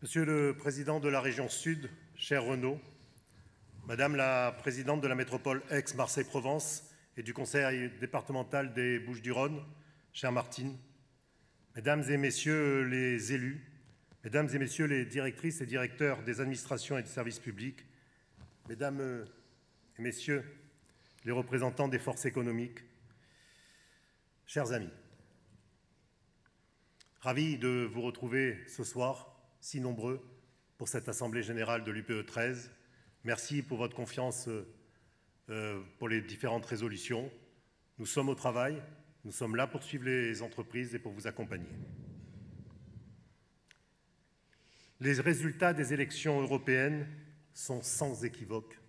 Monsieur le Président de la Région Sud, cher Renaud, Madame la Présidente de la métropole Aix-Marseille-Provence et du Conseil départemental des Bouches-du-Rhône, chère Martine, Mesdames et Messieurs les élus, Mesdames et Messieurs les directrices et directeurs des administrations et des services publics, Mesdames et Messieurs les représentants des forces économiques, chers amis, ravi de vous retrouver ce soir, si nombreux, pour cette Assemblée générale de l'UPE 13. Merci pour votre confiance pour les différentes résolutions. Nous sommes au travail, nous sommes là pour suivre les entreprises et pour vous accompagner. Les résultats des élections européennes sont sans équivoque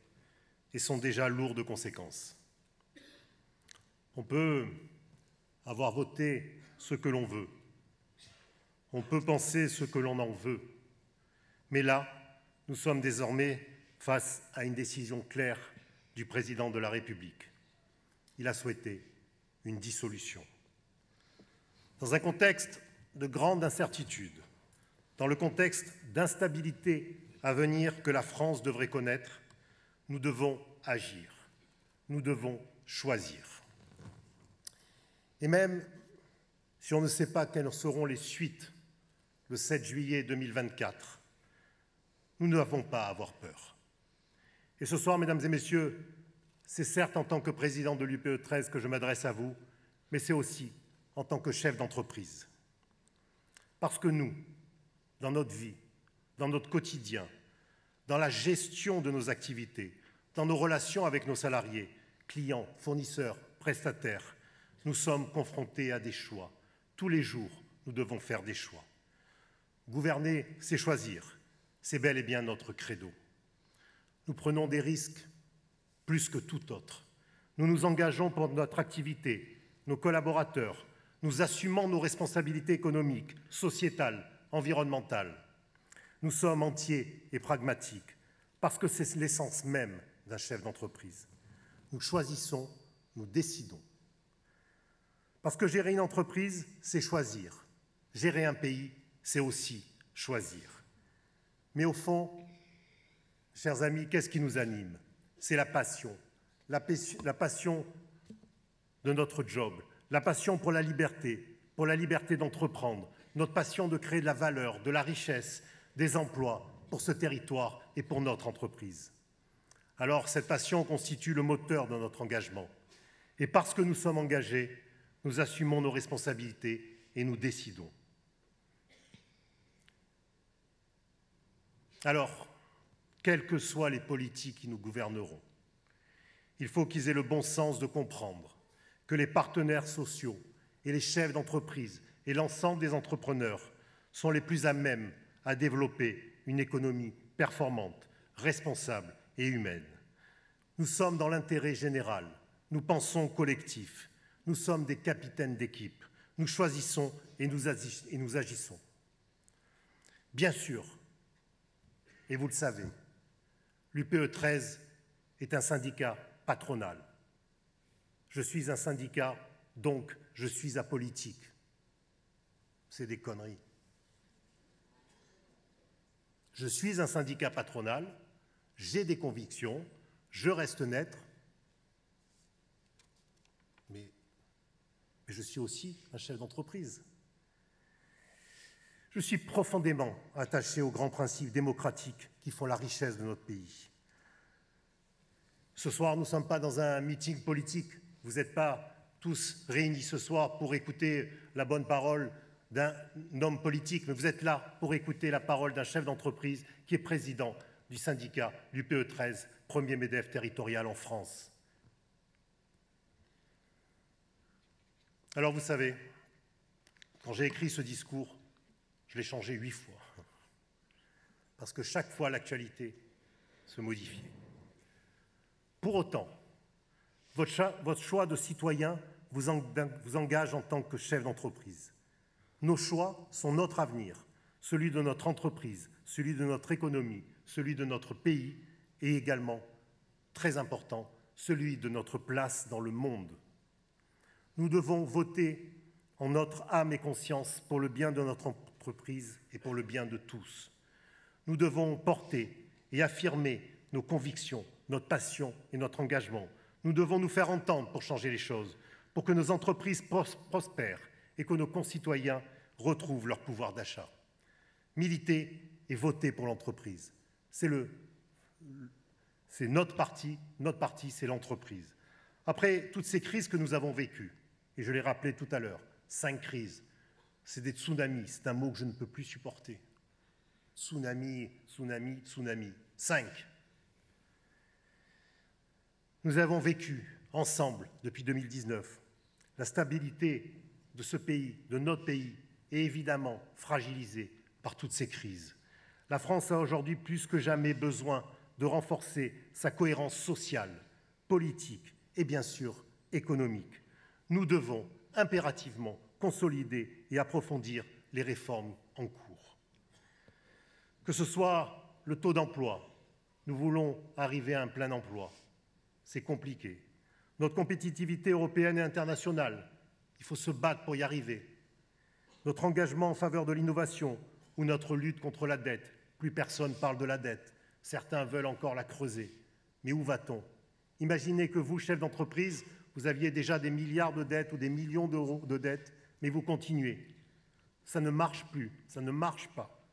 et sont déjà lourds de conséquences. On peut avoir voté ce que l'on veut, on peut penser ce que l'on en veut, mais là, nous sommes désormais face à une décision claire du Président de la République. Il a souhaité une dissolution. Dans un contexte de grande incertitude, dans le contexte d'instabilité à venir que la France devrait connaître, nous devons agir, nous devons choisir. Et même si on ne sait pas quelles seront les suites le 7 juillet 2024, nous n'avons pas à avoir peur. Et ce soir, Mesdames et Messieurs, c'est certes en tant que président de l'UPE 13 que je m'adresse à vous, mais c'est aussi en tant que chef d'entreprise. Parce que nous, dans notre vie, dans notre quotidien, dans la gestion de nos activités, dans nos relations avec nos salariés, clients, fournisseurs, prestataires, nous sommes confrontés à des choix. Tous les jours, nous devons faire des choix. Gouverner, c'est choisir. C'est bel et bien notre credo. Nous prenons des risques plus que tout autre. Nous nous engageons pour notre activité, nos collaborateurs. Nous assumons nos responsabilités économiques, sociétales, environnementales. Nous sommes entiers et pragmatiques parce que c'est l'essence même d'un chef d'entreprise. Nous choisissons, nous décidons. Parce que gérer une entreprise, c'est choisir. Gérer un pays, c'est aussi choisir. Mais au fond, chers amis, qu'est-ce qui nous anime? C'est la passion de notre job, la passion pour la liberté d'entreprendre, notre passion de créer de la valeur, de la richesse, des emplois pour ce territoire et pour notre entreprise. Alors, cette passion constitue le moteur de notre engagement. Et parce que nous sommes engagés, nous assumons nos responsabilités et nous décidons. Alors, quelles que soient les politiques qui nous gouverneront, il faut qu'ils aient le bon sens de comprendre que les partenaires sociaux et les chefs d'entreprise et l'ensemble des entrepreneurs sont les plus à même à développer une économie performante, responsable et humaine. Nous sommes dans l'intérêt général, nous pensons collectif, nous sommes des capitaines d'équipe, nous choisissons et nous agissons. Bien sûr, et vous le savez, l'UPE 13 est un syndicat patronal. Je suis un syndicat, donc je suis apolitique. C'est des conneries. Je suis un syndicat patronal, j'ai des convictions, je reste net, mais je suis aussi un chef d'entreprise. Je suis profondément attaché aux grands principes démocratiques qui font la richesse de notre pays. Ce soir, nous ne sommes pas dans un meeting politique. Vous n'êtes pas tous réunis ce soir pour écouter la bonne parole d'un homme politique, mais vous êtes là pour écouter la parole d'un chef d'entreprise qui est président du syndicat l'UPE 13, premier MEDEF territorial en France. Alors vous savez, quand j'ai écrit ce discours, je l'ai changé 8 fois, parce que chaque fois l'actualité se modifiait. Pour autant, votre choix de citoyen vous engage en tant que chef d'entreprise. Nos choix sont notre avenir, celui de notre entreprise, celui de notre économie, celui de notre pays et également, très important, celui de notre place dans le monde. Nous devons voter en notre âme et conscience pour le bien de notre entreprise et pour le bien de tous. Nous devons porter et affirmer nos convictions, notre passion et notre engagement. Nous devons nous faire entendre pour changer les choses, pour que nos entreprises prospèrent et que nos concitoyens retrouvent leur pouvoir d'achat. Militer et voter pour l'entreprise, c'est notre parti, c'est l'entreprise. Après toutes ces crises que nous avons vécues, et je l'ai rappelé tout à l'heure, 5 crises, c'est des tsunamis, c'est un mot que je ne peux plus supporter. Tsunami, tsunami, tsunami, 5. Nous avons vécu ensemble depuis 2019. La stabilité de ce pays, de notre pays, est évidemment fragilisée par toutes ces crises. La France a aujourd'hui plus que jamais besoin de renforcer sa cohérence sociale, politique et bien sûr économique. Nous devons impérativement consolider et approfondir les réformes en cours. Que ce soit le taux d'emploi, nous voulons arriver à un plein emploi. C'est compliqué. Notre compétitivité européenne et internationale, il faut se battre pour y arriver. Notre engagement en faveur de l'innovation ou notre lutte contre la dette. Plus personne parle de la dette. Certains veulent encore la creuser. Mais où va-t-on? Imaginez que vous, chef d'entreprise, vous aviez déjà des milliards de dettes ou des millions d'euros de dettes, mais vous continuez. Ça ne marche plus, ça ne marche pas.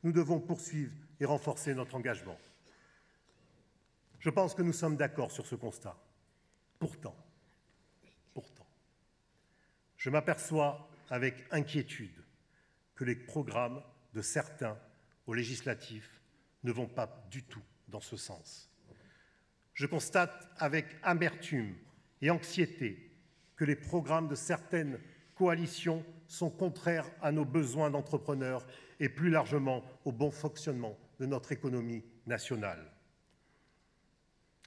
Nous devons poursuivre et renforcer notre engagement. Je pense que nous sommes d'accord sur ce constat. Pourtant, je m'aperçois avec inquiétude que les programmes de certains aux législatives ne vont pas du tout dans ce sens. Je constate avec amertume et anxiété que les programmes de certaines coalitions sont contraires à nos besoins d'entrepreneurs et plus largement au bon fonctionnement de notre économie nationale.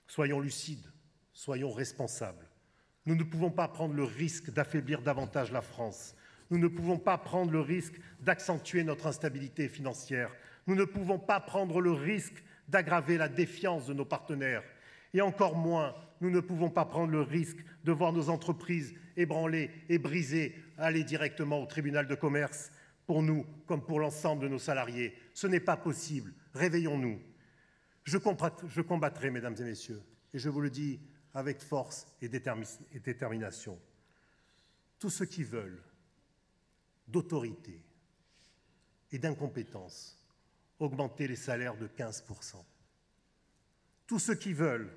Soyons lucides, soyons responsables. Nous ne pouvons pas prendre le risque d'affaiblir davantage la France. Nous ne pouvons pas prendre le risque d'accentuer notre instabilité financière. Nous ne pouvons pas prendre le risque d'aggraver la défiance de nos partenaires. Et encore moins, nous ne pouvons pas prendre le risque de voir nos entreprises ébranlées et brisées aller directement au tribunal de commerce, pour nous comme pour l'ensemble de nos salariés. Ce n'est pas possible. Réveillons-nous. Je combattrai, mesdames et messieurs, et je vous le dis avec force et détermination, tous ceux qui veulent d'autorité et d'incompétence augmenter les salaires de 15%. Tous ceux qui veulent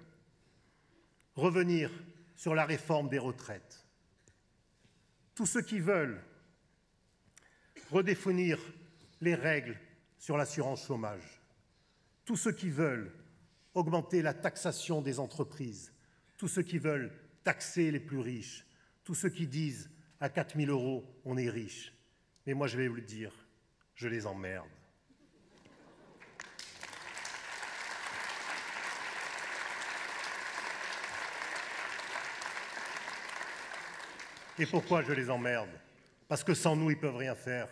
revenir sur la réforme des retraites. Tous ceux qui veulent redéfinir les règles sur l'assurance chômage. Tous ceux qui veulent augmenter la taxation des entreprises. Tous ceux qui veulent taxer les plus riches. Tous ceux qui disent à 4 000 €, on est riche. Mais moi, je vais vous le dire, je les emmerde. Et pourquoi je les emmerde? Parce que sans nous, ils ne peuvent rien faire.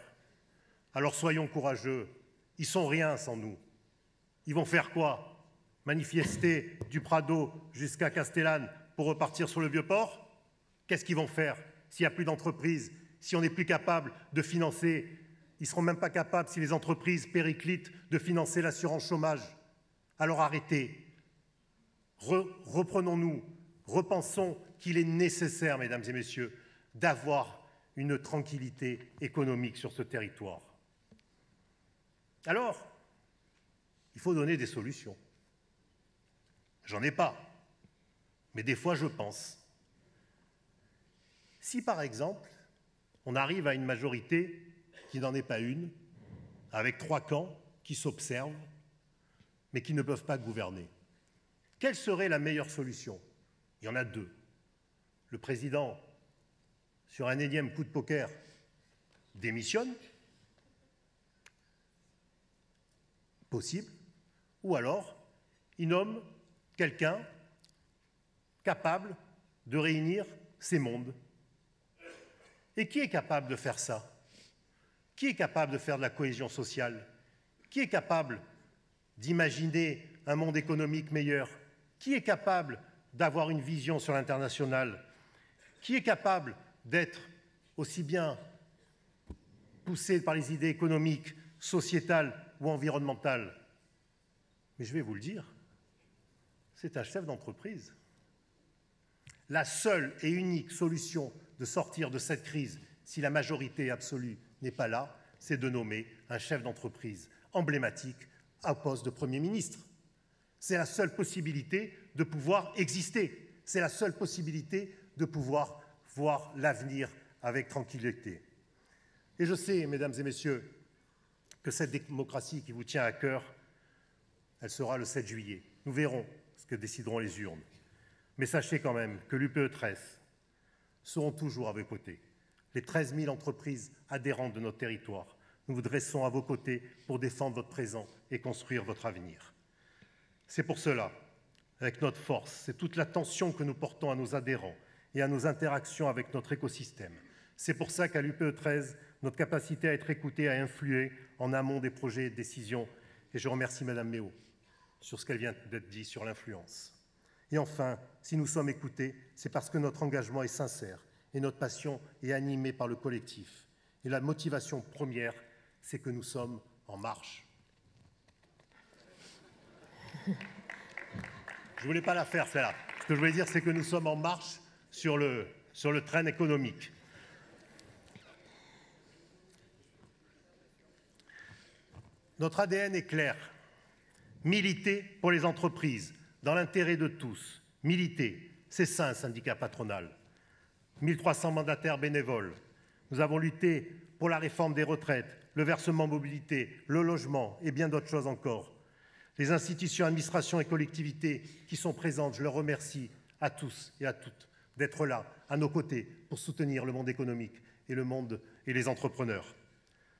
Alors soyons courageux. Ils sont rien sans nous. Ils vont faire quoi? Manifester du Prado jusqu'à Castellane pour repartir sur le Vieux-Port? Qu'est-ce qu'ils vont faire s'il n'y a plus d'entreprises, si on n'est plus capable de financer? Ils ne seront même pas capables, si les entreprises périclitent, de financer l'assurance chômage. Alors arrêtez. Reprenons-nous. Repensons qu'il est nécessaire, mesdames et messieurs, d'avoir une tranquillité économique sur ce territoire. Alors, il faut donner des solutions. J'en ai pas, mais des fois je pense. Si par exemple, on arrive à une majorité qui n'en est pas une, avec 3 camps qui s'observent, mais qui ne peuvent pas gouverner, quelle serait la meilleure solution? Il y en a 2. Le président, sur un énième coup de poker, démissionne, possible, ou alors il nomme quelqu'un capable de réunir ces mondes. Et qui est capable de faire ça? Qui est capable de faire de la cohésion sociale? Qui est capable d'imaginer un monde économique meilleur? Qui est capable d'avoir une vision sur l'international? Qui est capable d'être aussi bien poussé par les idées économiques, sociétales ou environnemental. Mais je vais vous le dire, c'est un chef d'entreprise. La seule et unique solution de sortir de cette crise, si la majorité absolue n'est pas là, c'est de nommer un chef d'entreprise emblématique au poste de Premier ministre. C'est la seule possibilité de pouvoir exister. C'est la seule possibilité de pouvoir voir l'avenir avec tranquillité. Et je sais, mesdames et messieurs, que cette démocratie qui vous tient à cœur, elle sera le 7 juillet. Nous verrons ce que décideront les urnes. Mais sachez quand même que l'UPE 13 seront toujours à vos côtés. Les 13 000 entreprises adhérentes de notre territoire, nous vous dressons à vos côtés pour défendre votre présent et construire votre avenir. C'est pour cela, avec notre force, c'est toute l'attention que nous portons à nos adhérents et à nos interactions avec notre écosystème. C'est pour ça qu'à l'UPE 13, notre capacité à être écouté, à influer en amont des projets et de décisions. Et je remercie Madame Méo sur ce qu'elle vient d'être dit sur l'influence. Et enfin, si nous sommes écoutés, c'est parce que notre engagement est sincère et notre passion est animée par le collectif. Et la motivation première, c'est que nous sommes en marche. Je ne voulais pas la faire, celle-là. Ce que je voulais dire, c'est que nous sommes en marche sur le train économique. Notre ADN est clair. Militer pour les entreprises, dans l'intérêt de tous. Militer, c'est ça un syndicat patronal. 1300 mandataires bénévoles. Nous avons lutté pour la réforme des retraites, le versement mobilité, le logement et bien d'autres choses encore. Les institutions, administrations et collectivités qui sont présentes, je leur remercie à tous et à toutes d'être là, à nos côtés, pour soutenir le monde économique et le monde et les entrepreneurs.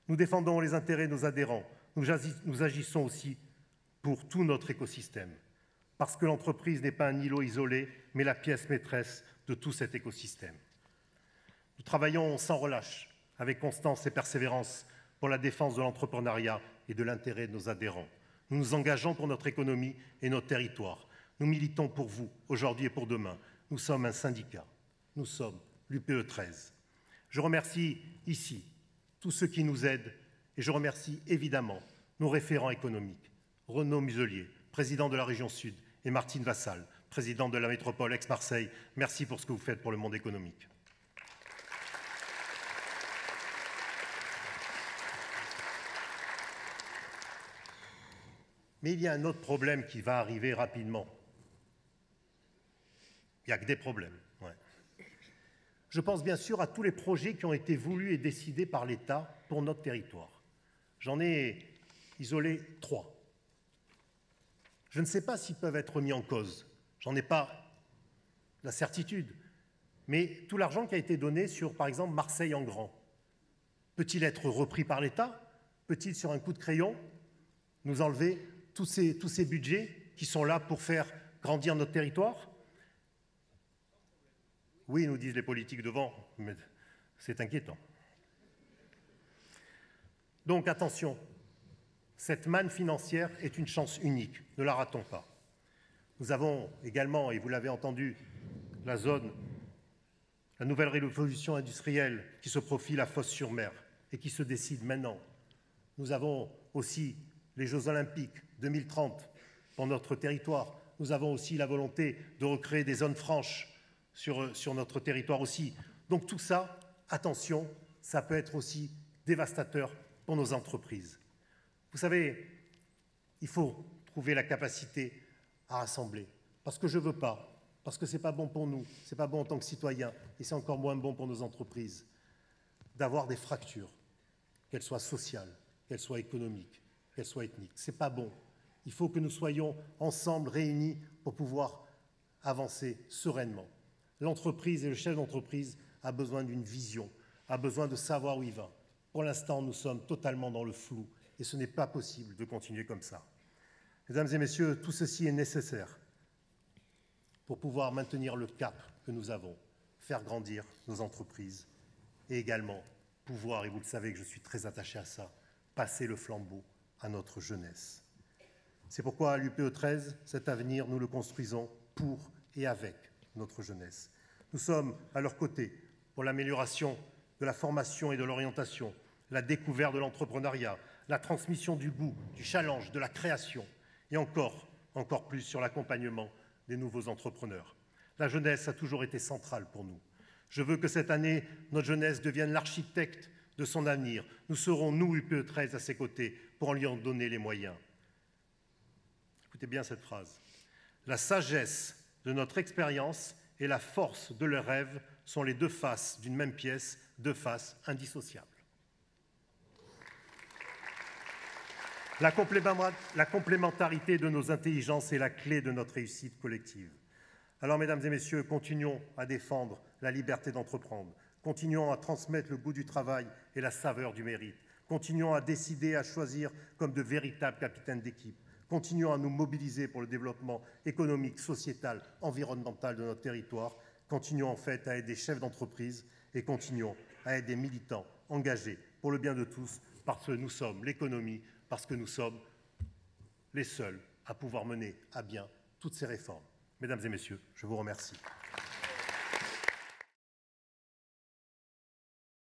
Nous défendons les intérêts de nos adhérents. Nous agissons aussi pour tout notre écosystème, parce que l'entreprise n'est pas un îlot isolé, mais la pièce maîtresse de tout cet écosystème. Nous travaillons sans relâche, avec constance et persévérance, pour la défense de l'entrepreneuriat et de l'intérêt de nos adhérents. Nous nous engageons pour notre économie et notre territoire. Nous militons pour vous, aujourd'hui et pour demain. Nous sommes un syndicat. Nous sommes l'UPE 13. Je remercie ici tous ceux qui nous aident et je remercie évidemment nos référents économiques, Renaud Muselier, président de la région Sud, et Martine Vassal, présidente de la métropole Aix-Marseille. Merci pour ce que vous faites pour le monde économique. Mais il y a un autre problème qui va arriver rapidement. Il n'y a que des problèmes. Ouais. Je pense bien sûr à tous les projets qui ont été voulus et décidés par l'État pour notre territoire. J'en ai isolé 3. Je ne sais pas s'ils peuvent être mis en cause. J'en ai pas la certitude. Mais tout l'argent qui a été donné sur, par exemple, Marseille en grand, peut-il être repris par l'État? Peut-il, sur un coup de crayon, nous enlever tous ces budgets qui sont là pour faire grandir notre territoire? Oui, nous disent les politiques devant, mais c'est inquiétant. Donc attention, cette manne financière est une chance unique, ne la ratons pas. Nous avons également, et vous l'avez entendu, la nouvelle révolution industrielle qui se profile à Fos-sur-Mer et qui se décide maintenant. Nous avons aussi les Jeux Olympiques 2030 pour notre territoire. Nous avons aussi la volonté de recréer des zones franches sur notre territoire aussi. Donc tout ça, attention, ça peut être aussi dévastateur pour nos entreprises. Vous savez, il faut trouver la capacité à rassembler. Parce que je ne veux pas, parce que ce n'est pas bon pour nous, ce n'est pas bon en tant que citoyens, et c'est encore moins bon pour nos entreprises, d'avoir des fractures, qu'elles soient sociales, qu'elles soient économiques, qu'elles soient ethniques. Ce n'est pas bon. Il faut que nous soyons ensemble, réunis, pour pouvoir avancer sereinement. L'entreprise et le chef d'entreprise a besoin d'une vision, a besoin de savoir où il va. Pour l'instant, nous sommes totalement dans le flou et ce n'est pas possible de continuer comme ça. Mesdames et messieurs, tout ceci est nécessaire pour pouvoir maintenir le cap que nous avons, faire grandir nos entreprises et également pouvoir, et vous le savez que je suis très attaché à ça, passer le flambeau à notre jeunesse. C'est pourquoi à l'UPE 13, cet avenir, nous le construisons pour et avec notre jeunesse. Nous sommes à leur côté pour l'amélioration de la formation et de l'orientation, la découverte de l'entrepreneuriat, la transmission du goût, du challenge, de la création, et encore plus sur l'accompagnement des nouveaux entrepreneurs. La jeunesse a toujours été centrale pour nous. Je veux que cette année, notre jeunesse devienne l'architecte de son avenir. Nous serons, nous, UPE13, à ses côtés pour lui en donner les moyens. Écoutez bien cette phrase. La sagesse de notre expérience et la force de leurs rêves sont les deux faces d'une même pièce, deux faces indissociables. La complémentarité de nos intelligences est la clé de notre réussite collective. Alors, mesdames et messieurs, continuons à défendre la liberté d'entreprendre, continuons à transmettre le goût du travail et la saveur du mérite, continuons à décider, à choisir comme de véritables capitaines d'équipe, continuons à nous mobiliser pour le développement économique, sociétal, environnemental de notre territoire, continuons en fait à être des chefs d'entreprise et continuons à être des militants engagés pour le bien de tous, parce que nous sommes l'économie, parce que nous sommes les seuls à pouvoir mener à bien toutes ces réformes. Mesdames et messieurs, je vous remercie.